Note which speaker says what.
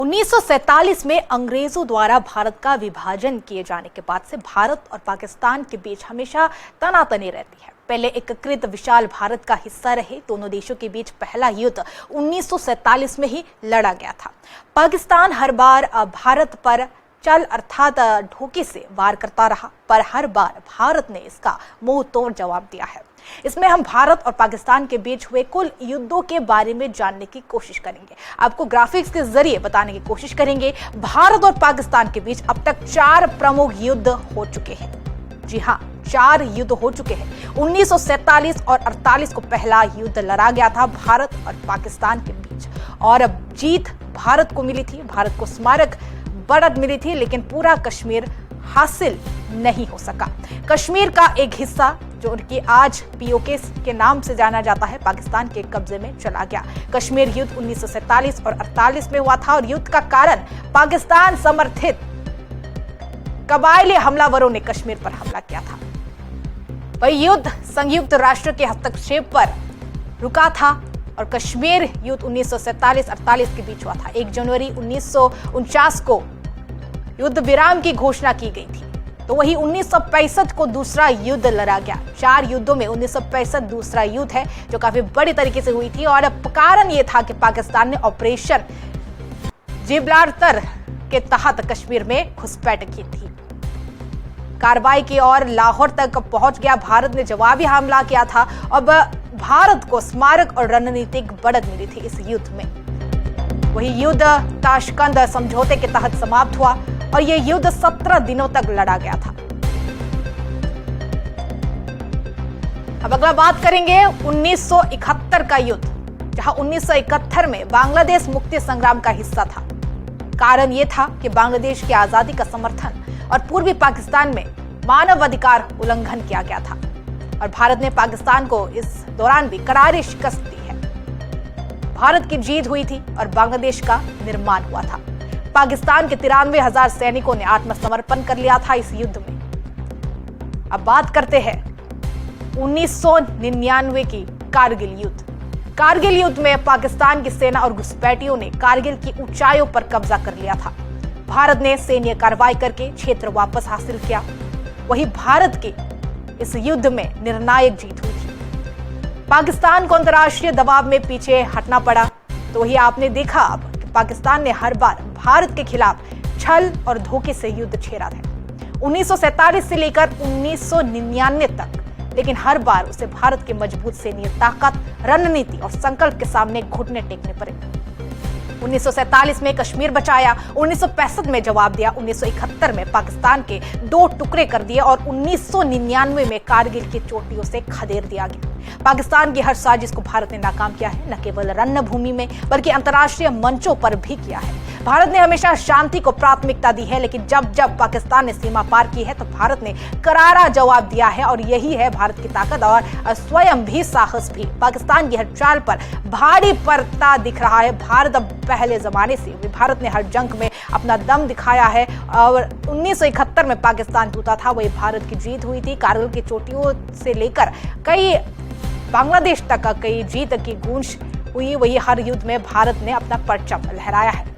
Speaker 1: 1947 में अंग्रेजों द्वारा भारत का विभाजन किए जाने के बाद से भारत और पाकिस्तान के बीच हमेशा तनातनी रहती है। पहले एकीकृत विशाल भारत का हिस्सा रहे दोनों देशों के बीच पहला युद्ध 1947 में ही लड़ा गया था। पाकिस्तान हर बार भारत पर चल अर्थात ढोके से वार करता रहा, पर हर बार भारत ने इसका मुंह तोड़ जवाब दिया है। इसमें हम भारत और पाकिस्तान के बीच हुए कुल युद्धों के बारे में जानने की कोशिश करेंगे। आपको ग्राफिक्स के जरिए बताने की कोशिश करेंगे। भारत और पाकिस्तान के बीच अब तक 4 प्रमुख युद्ध हो चुके हैं। जी हाँ, 4 युद्ध हो चुके हैं। 1947 और 48 को पहला युद्ध लड़ा गया था भारत और पाकिस्तान के बीच, और जीत भारत को मिली थी। भारत को स्मारक बढ़त मिली थी, लेकिन पूरा कश्मीर हासिल नहीं हो सका। कश्मीर का एक हिस्सा जो उनकी आज पीओके के नाम से जाना जाता है, पाकिस्तान के कब्जे में चला गया। कश्मीर युद्ध 1947 और 48 में हुआ था, और युद्ध का कारण पाकिस्तान समर्थित कबायली हमलावरों ने कश्मीर पर हमला किया था। वही युद्ध संयुक्त राष्ट्र के हस्तक्षेप पर रुका था, और कश्मीर युद्ध 1947-48 के बीच हुआ था। 1 जनवरी 1949 को युद्ध विराम की घोषणा की गई थी। तो वही 1965 को दूसरा युद्ध लड़ा गया। 4 युद्धों में 1965 दूसरा युद्ध है, जो काफी बड़ी तरीके से हुई थी, और कारण यह था कि पाकिस्तान ने ऑपरेशन जिब्राल्टर के तहत कश्मीर में घुसपैठ की थी। कार्रवाई की और लाहौर तक पहुंच गया। भारत ने जवाबी हमला किया था। अब भारत को स्मारक और रणनीतिक बढ़त मिली थी इस युद्ध में। वही युद्ध ताशकंद समझौते के तहत समाप्त हुआ, और यह युद्ध 17 दिनों तक लड़ा गया था। अब अगला बात करेंगे 1971 का युद्ध, जहां 1971 में बांग्लादेश मुक्ति संग्राम का हिस्सा था। कारण यह था कि बांग्लादेश की आजादी का समर्थन और पूर्वी पाकिस्तान में मानवाधिकार उल्लंघन किया गया था, और भारत ने पाकिस्तान को इस दौरान भी करारी शिकस्त दी है। भारत की जीत हुई थी और बांग्लादेश का निर्माण हुआ था। पाकिस्तान के 93,000 सैनिकों ने आत्मसमर्पण कर लिया था इस युद्ध में। अब बात करते हैं 1999 की कारगिल युद्ध। कारगिल युद्ध में पाकिस्तान की सेना और घुसपैठियों ने कारगिल की ऊंचाइयों पर कब्जा कर लिया था। भारत ने सैन्य कार्रवाई करके क्षेत्र वापस हासिल किया। वही भारत के इस युद्ध में निर्णायक जीत हुई थी। पाकिस्तान को अंतर्राष्ट्रीय दबाव में पीछे हटना पड़ा। तो वही आपने देखा अब कि पाकिस्तान ने हर बार भारत के खिलाफ छल और धोखे से युद्ध छेड़ा था, 1947 से लेकर 1999 तक। लेकिन हर बार उसे भारत के मजबूत सैन्य ताकत, रणनीति और संकल्प के सामने घुटने टेकने पड़े। 1947 में कश्मीर बचाया, 1965 में जवाब दिया, 1971 में पाकिस्तान के 2 टुकड़े कर दिए, और 1999 में कारगिल की चोटियों से खदेड़ दिया गया। पाकिस्तान की हर साजिश को भारत ने नाकाम किया है, न केवल रणभूमि में बल्कि अंतर्राष्ट्रीय मंचों पर भी किया है। भारत ने हमेशा शांति को प्राथमिकता दी है, लेकिन जब जब पाकिस्तान ने सीमा पार की है तो भारत ने करारा जवाब दिया है, और यही है भारत की ताकत और स्वयं भी साहस भी। पाकिस्तान की हर चाल पर भारी पड़ता दिख रहा है। भारत अब पहले जमाने से भारत ने हर जंग में अपना दम दिखाया है, और 1971 में पाकिस्तान टूटा था, वही भारत की जीत हुई थी। कारगिल की चोटियों से लेकर कई बांग्लादेश तक कई जीत की गूंज हुई। वही हर युद्ध में भारत ने अपना परचम लहराया है।